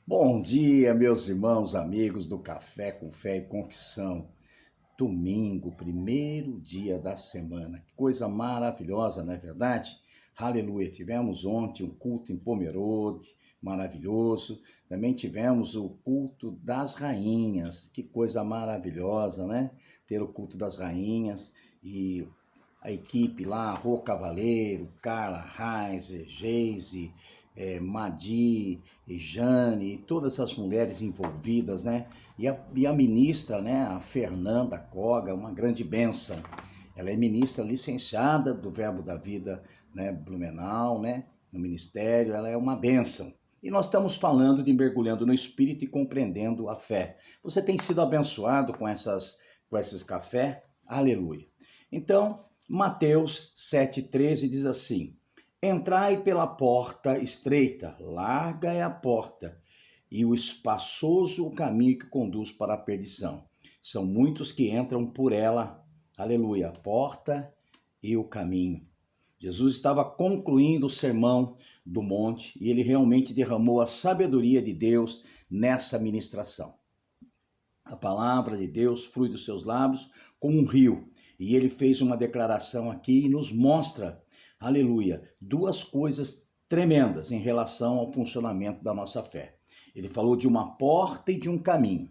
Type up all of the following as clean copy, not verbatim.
Bom dia, meus irmãos, amigos do Café com Fé e Confissão. Domingo, primeiro dia da semana. Que coisa maravilhosa, não é verdade? Aleluia. Tivemos ontem um culto em Pomerode, maravilhoso. Também tivemos o culto das rainhas. Que coisa maravilhosa, né? Ter o culto das rainhas e a equipe lá, Rô Cavaleiro, Carla Reiser, Geise, Madi, Jane, todas essas mulheres envolvidas, né? E a ministra, né? A Fernanda Koga, uma grande bênção. Ela é ministra licenciada do Verbo da Vida, né? Blumenau, né? No ministério, ela é uma bênção. E nós estamos falando de mergulhando no Espírito e compreendendo a fé. Você tem sido abençoado com esses café? Aleluia. Então, Mateus 7,13 diz assim: Entrai pela porta estreita, larga é a porta, e o espaçoso o caminho que conduz para a perdição. São muitos que entram por ela, aleluia, a porta e o caminho. Jesus estava concluindo o sermão do monte e ele realmente derramou a sabedoria de Deus nessa ministração. A palavra de Deus flui dos seus lábios como um rio. E ele fez uma declaração aqui e nos mostra, aleluia, duas coisas tremendas em relação ao funcionamento da nossa fé. Ele falou de uma porta e de um caminho.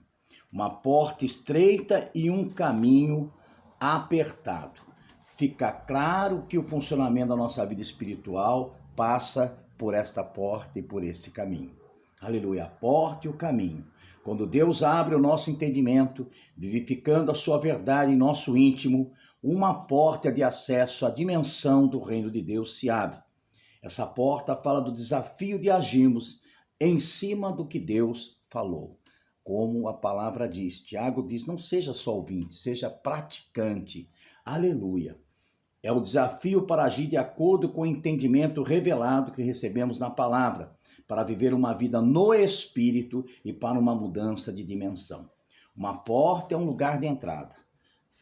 Uma porta estreita e um caminho apertado. Fica claro que o funcionamento da nossa vida espiritual passa por esta porta e por este caminho. Aleluia, a porta e o caminho. Quando Deus abre o nosso entendimento, vivificando a sua verdade em nosso íntimo, uma porta de acesso à dimensão do reino de Deus se abre. Essa porta fala do desafio de agirmos em cima do que Deus falou. Como a palavra diz, Tiago diz, não seja só ouvinte, seja praticante. Aleluia. É o desafio para agir de acordo com o entendimento revelado que recebemos na palavra, para viver uma vida no Espírito e para uma mudança de dimensão. Uma porta é um lugar de entrada.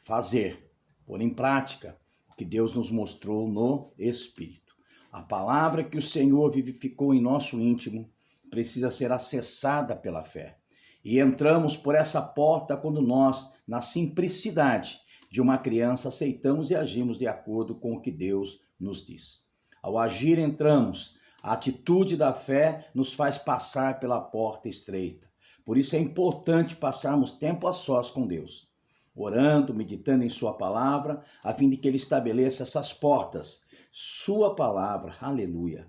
Fazer, pôr em prática o que Deus nos mostrou no Espírito. A palavra que o Senhor vivificou em nosso íntimo precisa ser acessada pela fé. E entramos por essa porta quando nós, na simplicidade de uma criança, aceitamos e agimos de acordo com o que Deus nos diz. Ao agir, entramos. A atitude da fé nos faz passar pela porta estreita. Por isso é importante passarmos tempo a sós com Deus, orando, meditando em sua palavra, a fim de que ele estabeleça essas portas. Sua palavra, aleluia,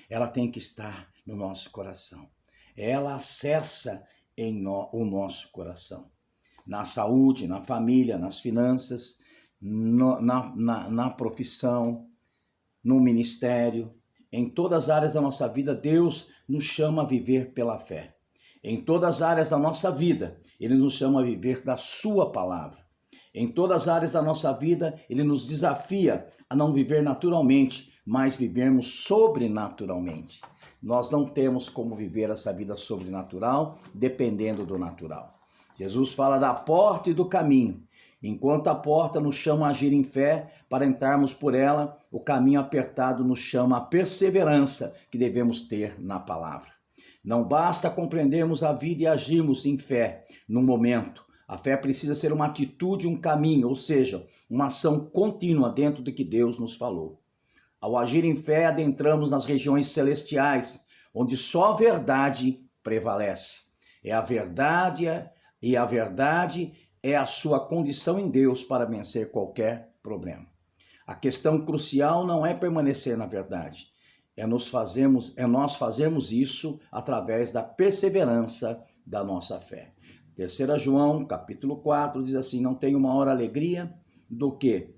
ela tem que estar no nosso coração. Ela acessa o nosso coração. Na saúde, na família, nas finanças, na profissão, no ministério. Em todas as áreas da nossa vida, Deus nos chama a viver pela fé. Em todas as áreas da nossa vida, Ele nos chama a viver da sua palavra. Em todas as áreas da nossa vida, Ele nos desafia a não viver naturalmente, mas vivermos sobrenaturalmente. Nós não temos como viver essa vida sobrenatural dependendo do natural. Jesus fala da porta e do caminho. Enquanto a porta nos chama a agir em fé, para entrarmos por ela, o caminho apertado nos chama a perseverança que devemos ter na palavra. Não basta compreendermos a vida e agirmos em fé num momento. A fé precisa ser uma atitude, um caminho, ou seja, uma ação contínua dentro do que Deus nos falou. Ao agir em fé, adentramos nas regiões celestiais, onde só a verdade prevalece. É a verdade é a sua condição em Deus para vencer qualquer problema. A questão crucial não é permanecer na verdade, nós fazermos isso através da perseverança da nossa fé. 3 João, capítulo 4, diz assim: não tenho maior alegria do que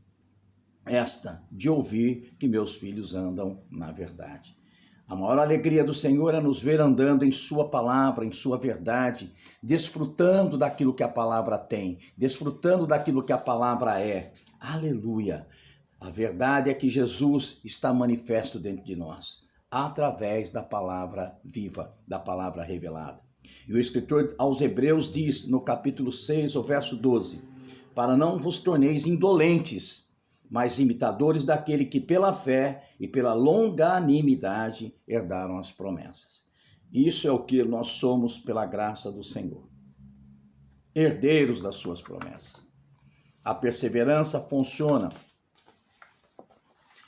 esta de ouvir que meus filhos andam na verdade. A maior alegria do Senhor é nos ver andando em sua palavra, em sua verdade, desfrutando daquilo que a palavra tem, desfrutando daquilo que a palavra é. Aleluia! A verdade é que Jesus está manifesto dentro de nós, através da palavra viva, da palavra revelada. E o escritor aos Hebreus diz, no capítulo 6, o verso 12, para não vos torneis indolentes, mas imitadores daquele que pela fé e pela longanimidade herdaram as promessas. Isso é o que nós somos pela graça do Senhor, herdeiros das suas promessas. A perseverança funciona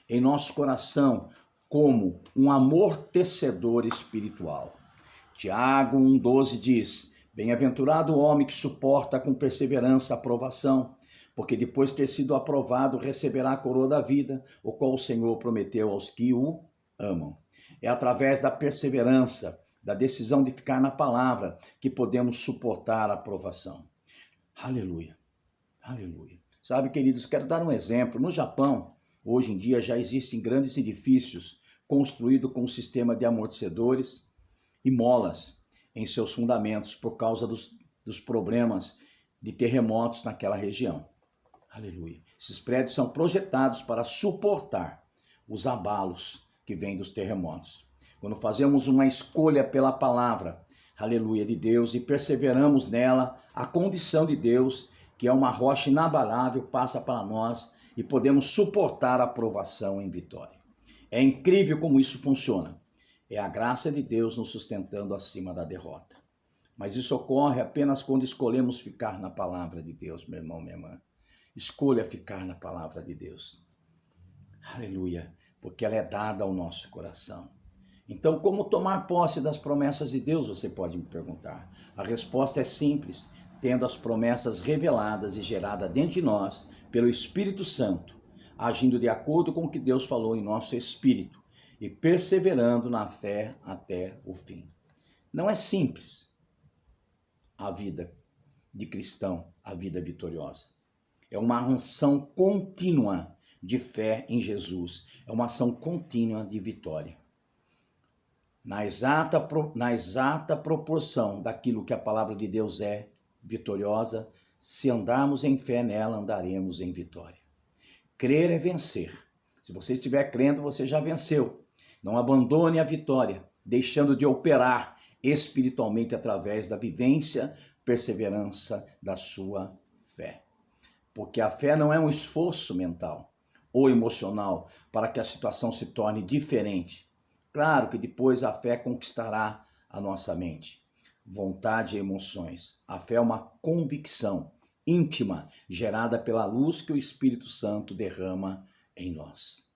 em nosso coração como um amortecedor espiritual. Tiago 1,12 diz: bem-aventurado o homem que suporta com perseverança a provação, porque depois de ter sido aprovado, receberá a coroa da vida, o qual o Senhor prometeu aos que o amam. É através da perseverança, da decisão de ficar na palavra, que podemos suportar a provação. Aleluia, aleluia. Sabe, queridos, quero dar um exemplo. No Japão, hoje em dia, já existem grandes edifícios construídos com um sistema de amortecedores e molas em seus fundamentos por causa dos problemas de terremotos naquela região. Aleluia. Esses prédios são projetados para suportar os abalos que vêm dos terremotos. Quando fazemos uma escolha pela palavra, aleluia, de Deus, e perseveramos nela, a condição de Deus, que é uma rocha inabalável, passa para nós e podemos suportar a provação em vitória. É incrível como isso funciona. É a graça de Deus nos sustentando acima da derrota. Mas isso ocorre apenas quando escolhemos ficar na palavra de Deus, meu irmão, minha irmã. Escolha ficar na palavra de Deus. Aleluia, porque ela é dada ao nosso coração. Então, como tomar posse das promessas de Deus, você pode me perguntar. A resposta é simples, tendo as promessas reveladas e geradas dentro de nós pelo Espírito Santo, agindo de acordo com o que Deus falou em nosso espírito e perseverando na fé até o fim. Não é simples a vida de cristão, a vida vitoriosa. É uma ação contínua de fé em Jesus, é uma ação contínua de vitória. Na exata proporção daquilo que a palavra de Deus é vitoriosa, se andarmos em fé nela, andaremos em vitória. Crer é vencer. Se você estiver crendo, você já venceu. Não abandone a vitória, deixando de operar espiritualmente através da vivência, perseverança da sua fé. Porque a fé não é um esforço mental ou emocional para que a situação se torne diferente. Claro que depois a fé conquistará a nossa mente, vontade e emoções. A fé é uma convicção íntima, gerada pela luz que o Espírito Santo derrama em nós.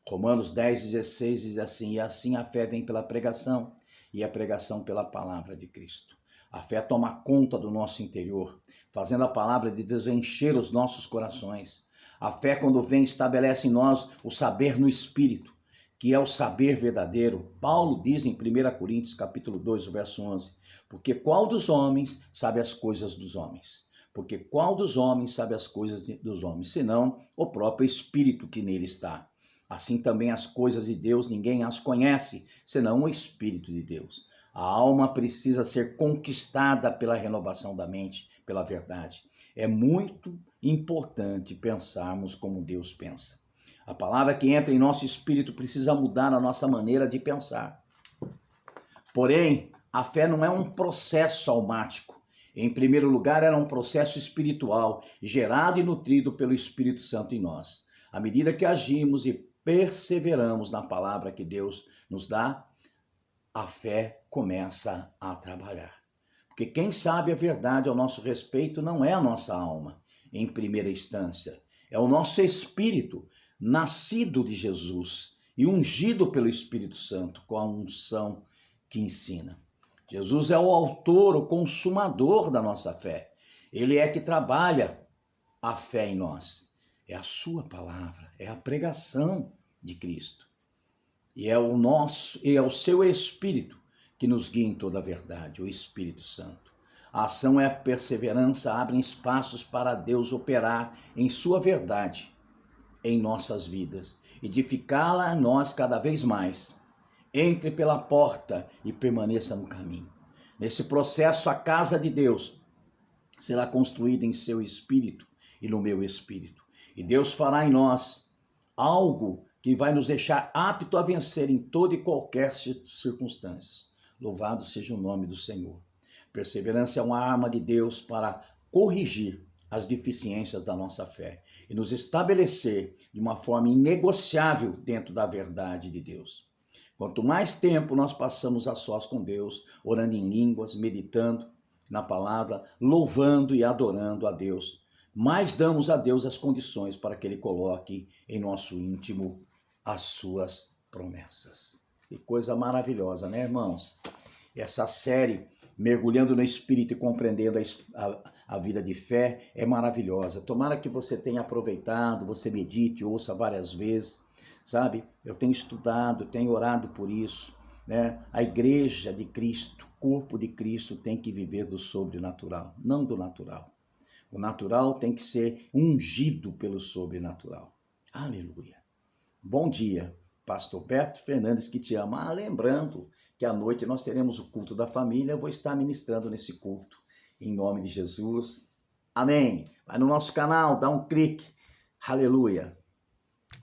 Romanos 10,16 diz assim: e assim a fé vem pela pregação, e a pregação pela palavra de Cristo. A fé toma conta do nosso interior, fazendo a palavra de Deus encher os nossos corações. A fé, quando vem, estabelece em nós o saber no Espírito, que é o saber verdadeiro. Paulo diz em 1 Coríntios, capítulo 2, verso 11, porque qual dos homens sabe as coisas dos homens? Porque qual dos homens sabe as coisas dos homens? Senão o próprio Espírito que nele está. Assim também as coisas de Deus, ninguém as conhece, senão o Espírito de Deus. A alma precisa ser conquistada pela renovação da mente, pela verdade. É muito importante pensarmos como Deus pensa. A palavra que entra em nosso espírito precisa mudar a nossa maneira de pensar. Porém, a fé não é um processo almático. Em primeiro lugar, ela é um processo espiritual, gerado e nutrido pelo Espírito Santo em nós. À medida que agimos e perseveramos na palavra que Deus nos dá, a fé começa a trabalhar. Porque quem sabe a verdade ao nosso respeito não é a nossa alma, em primeira instância. É o nosso espírito, nascido de Jesus e ungido pelo Espírito Santo, com a unção que ensina. Jesus é o autor, o consumador da nossa fé. Ele é que trabalha a fé em nós. É a sua palavra, é a pregação de Cristo. E é o seu Espírito que nos guia em toda a verdade, o Espírito Santo. A ação é a perseverança, abre espaços para Deus operar em sua verdade em nossas vidas, edificá-la a nós cada vez mais. Entre pela porta e permaneça no caminho. Nesse processo, a casa de Deus será construída em seu espírito e no meu espírito. E Deus fará em nós algo que vai nos deixar apto a vencer em toda e qualquer circunstância. Louvado seja o nome do Senhor. Perseverança é uma arma de Deus para corrigir as deficiências da nossa fé e nos estabelecer de uma forma inegociável dentro da verdade de Deus. Quanto mais tempo nós passamos a sós com Deus, orando em línguas, meditando na palavra, louvando e adorando a Deus, mais damos a Deus as condições para que Ele coloque em nosso íntimo as suas promessas. Que coisa maravilhosa, né, irmãos? Essa série, Mergulhando no Espírito e Compreendendo a Vida de Fé, é maravilhosa. Tomara que você tenha aproveitado, você medite, ouça várias vezes, sabe? Eu tenho estudado, tenho orado por isso, né? A igreja de Cristo, o corpo de Cristo tem que viver do sobrenatural, não do natural. O natural tem que ser ungido pelo sobrenatural. Aleluia. Bom dia. Pastor Beto Fernandes que te ama. Lembrando que à noite nós teremos o culto da família, eu vou estar ministrando nesse culto, em nome de Jesus. Amém. Vai no nosso canal, dá um clique. Aleluia.